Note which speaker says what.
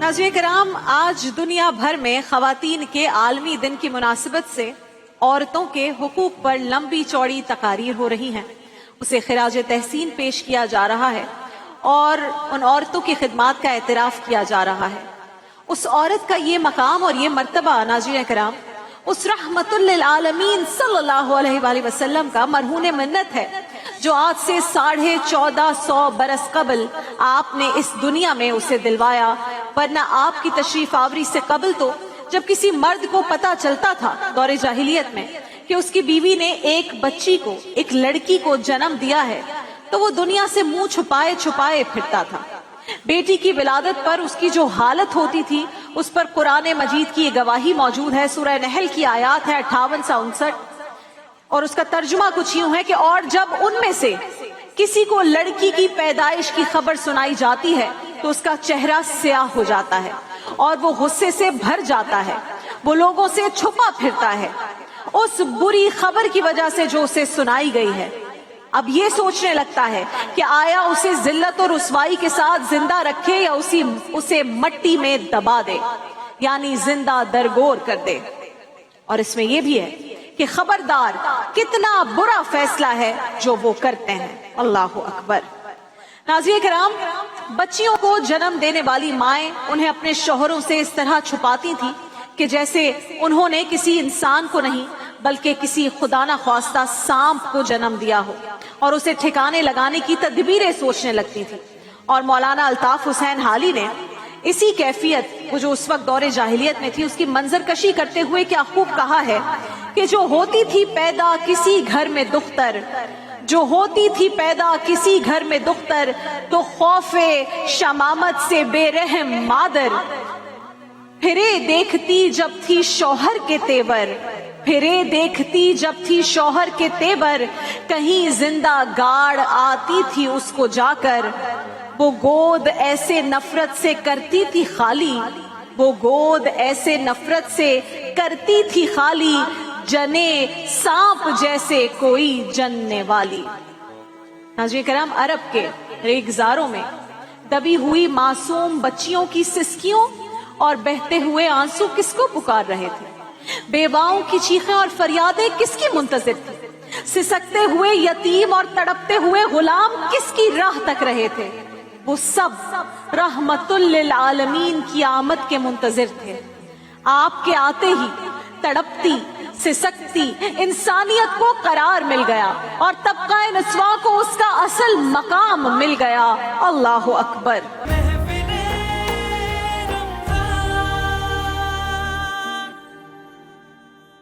Speaker 1: नाज़रीन कराम, आज दुनिया भर में ख़वातीन के आलमी दिन की मुनासिबत से औरतों के हुकूक पर लंबी चौड़ी तकारीर हो रही हैं। उसे खिराज तहसीन पेश किया जा रहा है और उन औरतों की खिदमात का एतराफ़ किया जा रहा है। उस औरत का ये मकाम और ये मर्तबा नाज़रीन कराम उस रहमतुल लिल आलमीन सल्लल्लाहु अलैहि वसल्लम का मरहून मिन्नत है, जो आज से 1450 बरस कबल आपने इस दुनिया में उसे दिलवाया। वरना आपकी तशरीफ आवरी से कबल तो जब किसी मर्द को पता चलता था दौरे जाहिलियत में कि उसकी बीवी ने एक बच्ची को, एक लड़की को जन्म दिया है, तो वो दुनिया से मुंह छुपाए छुपाए फिरता था। बेटी की विलादत पर उसकी जो हालत होती थी उस पर कुरान मजीद की गवाही मौजूद है। सूरह नहल की आयत है 58 से 59 और उसका तर्जुमा कुछ यूं है कि और जब उनमें से किसी को लड़की की पैदाइश की खबर सुनाई जाती है तो उसका चेहरा स्याह हो जाता है और वो गुस्से से भर जाता है, वो लोगों से छुपा फिरता है उस बुरी खबर की वजह से जो उसे सुनाई गई है। अब ये सोचने लगता है कि आया उसे जिल्लत और रुसवाई के साथ जिंदा रखे या उसे मट्टी में दबा दे, यानी जिंदा दरगोर कर दे। और इसमें यह भी है कि खबरदार कितना बुरा फैसला है जो वो करते हैं। अल्लाहु अकबर। नाज़रीन किराम, बच्चियों को जन्म देने वाली माएं उन्हें अपने शौहरों से इस तरह छुपाती थी कि जैसे उन्होंने किसी इंसान को नहीं बल्कि किसी खुदा ना ख्वास्ता सांप को जन्म दिया हो, और उसे ठिकाने लगाने की तदबीरें सोचने लगती थी। और मौलाना अल्ताफ हुसैन हाली ने इसी कैफियत, वो जो उस वक्त दौरे जाहिलियत में थी, उसकी मंजर कशी करते हुए क्या खूब कहा है कि जो होती थी पैदा किसी घर में दुख्तर, जो होती थी पैदा किसी घर में दुख्तर, तो खौफे शमामत से बेरहम मादर, फिरे देखती जब थी शौहर के तेवर, फिरे देखती जब थी शौहर के तेवर, कहीं जिंदा गाड़ आती थी उसको जाकर, वो गोद ऐसे नफरत से करती थी खाली, वो गोद ऐसे नफरत से करती थी खाली, जने सांप जैसे कोई जनने वाली। नाज़रीन करम, अरब के रेगिजारों में दबी हुई मासूम बच्चियों की सिसकियों और बहते हुए आंसू किसको पुकार रहे थे? बेवाओं की चीखें और फरियादें किसकी मुंतजिर थी? सिसकते हुए यतीम और तड़पते हुए गुलाम किसकी राह तक रहे थे? वो सब रहमतुल लिल आलमीन की आमद के मुंतजिर थे। आपके आते ही तड़पती सिसकती इंसानियत को करार मिल गया और तबका निस्वा को उसका असल मकाम मिल गया। अल्लाहु अकबर।